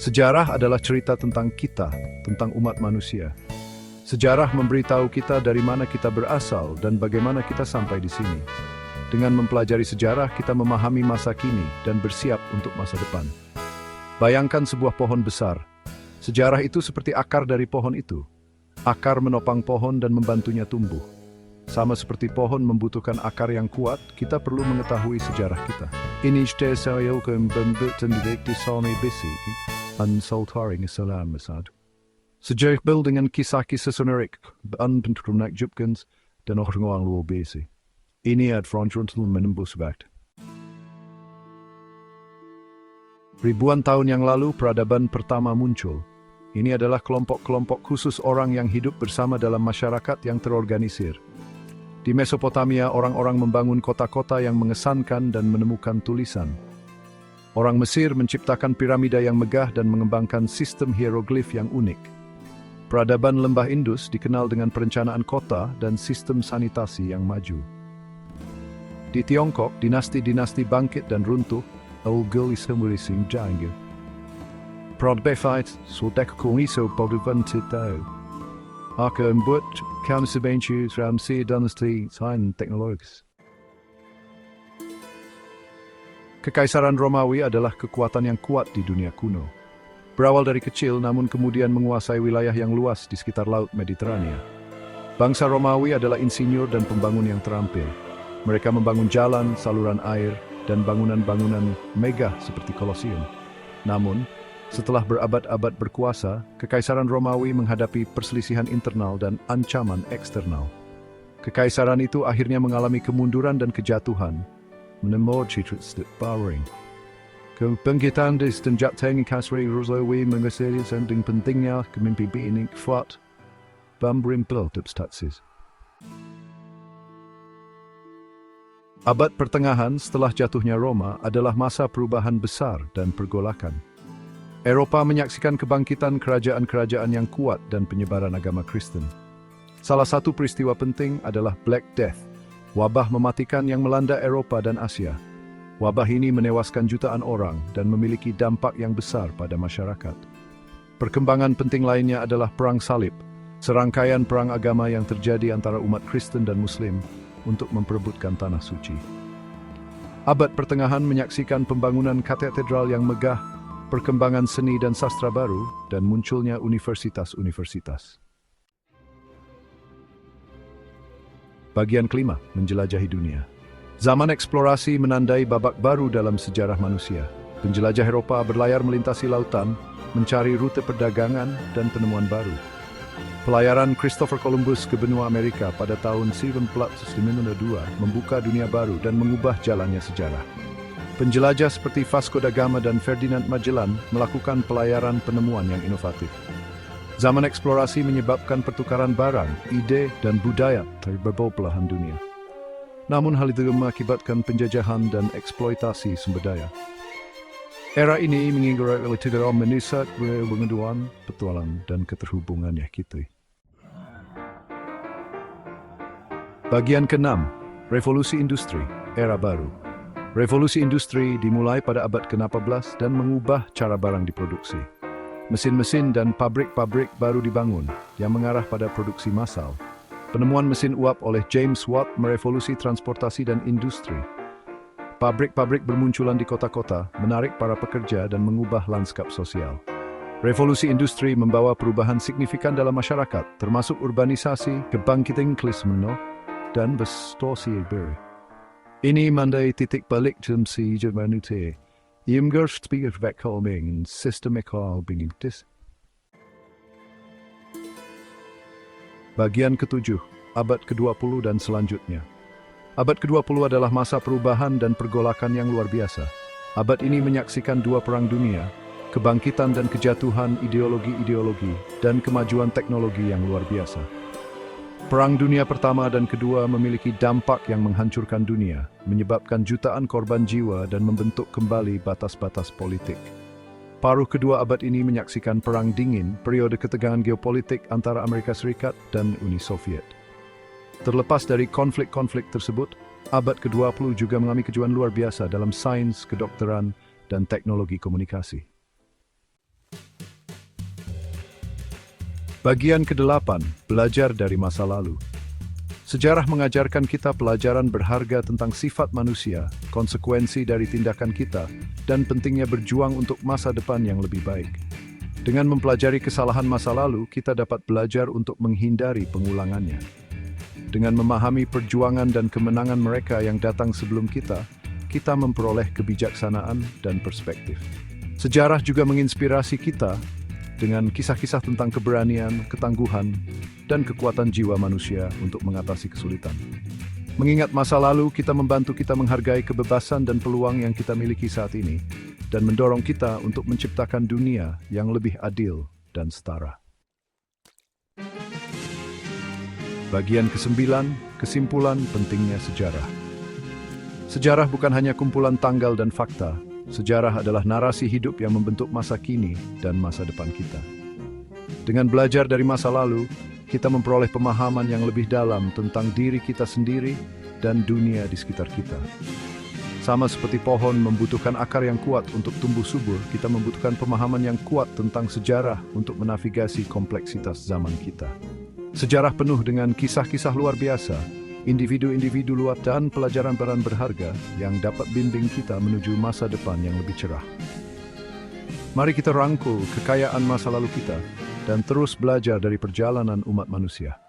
Sejarah adalah cerita tentang kita, tentang umat manusia. Sejarah memberitahu kita dari mana kita berasal dan bagaimana kita sampai di sini. Dengan mempelajari sejarah, kita memahami masa kini dan bersiap untuk masa depan. Bayangkan sebuah pohon besar. Sejarah itu seperti akar dari pohon itu. Akar menopang pohon dan membantunya tumbuh. Sama seperti pohon membutuhkan akar yang kuat, kita perlu mengetahui sejarah kita. Ini saya membentuk di sana besi, unsaltaring salam masad. Sejarah dengan kisah-kisah sonorik, bentuk menakjubkan dan orang-orang luar biasa. Ini adalah frontal menembus waktu. Ribuan tahun yang lalu, peradaban pertama muncul. Ini adalah kelompok-kelompok khusus orang yang hidup bersama dalam masyarakat yang terorganisir. Di Mesopotamia, orang-orang membangun kota-kota yang mengesankan dan menemukan tulisan. Orang Mesir menciptakan piramida yang megah dan mengembangkan sistem hieroglif yang unik. Peradaban Lembah Indus dikenal dengan perencanaan kota dan sistem sanitasi yang maju. Di Tiongkok, dinasti-dinasti bangkit dan runtuh, Ulgulisumurising Jangga. Prodbefait, Sodek Kuniso Poduvantitau. Aka membuat Kamsabenchu Ramsey Dynasty Sains Teknologis. Kekaisaran Romawi adalah kekuatan yang kuat di dunia kuno. Berawal dari kecil namun kemudian menguasai wilayah yang luas di sekitar Laut Mediterania. Bangsa Romawi adalah insinyur dan pembangun yang terampil. Mereka membangun jalan, saluran air, dan bangunan-bangunan megah seperti Kolosium. Namun, setelah berabad-abad berkuasa, Kekaisaran Romawi menghadapi perselisihan internal dan ancaman eksternal. Kekaisaran itu akhirnya mengalami kemunduran dan kejatuhan, menemui powering. Kebangkitan di semenjak Kasri Rosawi mengesari sending pentingnya kepemimpinan kuat pemerintah statis. Abad pertengahan setelah jatuhnya Roma adalah masa perubahan besar dan pergolakan. Eropa menyaksikan kebangkitan kerajaan-kerajaan yang kuat dan penyebaran agama Kristen. Salah satu peristiwa penting adalah Black Death, wabah mematikan yang melanda Eropa dan Asia. Wabah ini menewaskan jutaan orang dan memiliki dampak yang besar pada masyarakat. Perkembangan penting lainnya adalah Perang Salib, serangkaian perang agama yang terjadi antara umat Kristen dan Muslim untuk memperebutkan Tanah Suci. Abad pertengahan menyaksikan pembangunan katedral yang megah, perkembangan seni dan sastra baru, dan munculnya universitas-universitas. Bagian kelima, menjelajahi dunia. Zaman eksplorasi menandai babak baru dalam sejarah manusia. Penjelajah Eropa berlayar melintasi lautan, mencari rute perdagangan dan penemuan baru. Pelayaran Christopher Columbus ke benua Amerika pada tahun 1492 membuka dunia baru dan mengubah jalannya sejarah. Penjelajah seperti Vasco da Gama dan Ferdinand Magellan melakukan pelayaran penemuan yang inovatif. Zaman eksplorasi menyebabkan pertukaran barang, ide, dan budaya terhadap belahan dunia. Namun hal itu mengakibatkan penjajahan dan eksploitasi sumber daya. Era ini mengingatkan oleh menusak pengetahuan, petualang, dan keterhubungannya kita. Bagian ke-6, Revolusi Industri, Era Baru. Revolusi industri dimulai pada abad ke-14 dan mengubah cara barang diproduksi. Mesin-mesin dan pabrik-pabrik baru dibangun yang mengarah pada produksi massal. Penemuan mesin uap oleh James Watt merevolusi transportasi dan industri. Pabrik-pabrik bermunculan di kota-kota, menarik para pekerja dan mengubah lanskap sosial. Revolusi industri membawa perubahan signifikan dalam masyarakat, termasuk urbanisasi, kebangkitan kelas menengah, dan bestosi beri. Ini mandai titik balik dalam sejarah manusia. Ia mengerti bekalming sistem ekol bintis. Bagian ke-7, abad ke-20 dan selanjutnya. Abad ke-20 adalah masa perubahan dan pergolakan yang luar biasa. Abad ini menyaksikan dua perang dunia, kebangkitan dan kejatuhan ideologi-ideologi, dan kemajuan teknologi yang luar biasa. Perang Dunia Pertama dan Kedua memiliki dampak yang menghancurkan dunia, menyebabkan jutaan korban jiwa dan membentuk kembali batas-batas politik. Paruh kedua abad ini menyaksikan Perang Dingin, periode ketegangan geopolitik antara Amerika Serikat dan Uni Soviet. Terlepas dari konflik-konflik tersebut, abad ke-20 juga mengalami kejuan luar biasa dalam sains, kedokteran, dan teknologi komunikasi. Bagian ke-8, belajar dari masa lalu. Sejarah mengajarkan kita pelajaran berharga tentang sifat manusia, konsekuensi dari tindakan kita, dan pentingnya berjuang untuk masa depan yang lebih baik. Dengan mempelajari kesalahan masa lalu, kita dapat belajar untuk menghindari pengulangannya. Dengan memahami perjuangan dan kemenangan mereka yang datang sebelum kita memperoleh kebijaksanaan dan perspektif. Sejarah juga menginspirasi kita dengan kisah-kisah tentang keberanian, ketangguhan, dan kekuatan jiwa manusia untuk mengatasi kesulitan. Mengingat masa lalu, kita membantu kita menghargai kebebasan dan peluang yang kita miliki saat ini, dan mendorong kita untuk menciptakan dunia yang lebih adil dan setara. Bagian ke-9, kesimpulan pentingnya sejarah. Sejarah bukan hanya kumpulan tanggal dan fakta. Sejarah adalah narasi hidup yang membentuk masa kini dan masa depan kita. Dengan belajar dari masa lalu, kita memperoleh pemahaman yang lebih dalam tentang diri kita sendiri dan dunia di sekitar kita. Sama seperti pohon membutuhkan akar yang kuat untuk tumbuh subur, kita membutuhkan pemahaman yang kuat tentang sejarah untuk menavigasi kompleksitas zaman kita. Sejarah penuh dengan kisah-kisah luar biasa, individu-individu luar dan pelajaran berharga yang dapat bimbing kita menuju masa depan yang lebih cerah. Mari kita rangkul kekayaan masa lalu kita dan terus belajar dari perjalanan umat manusia.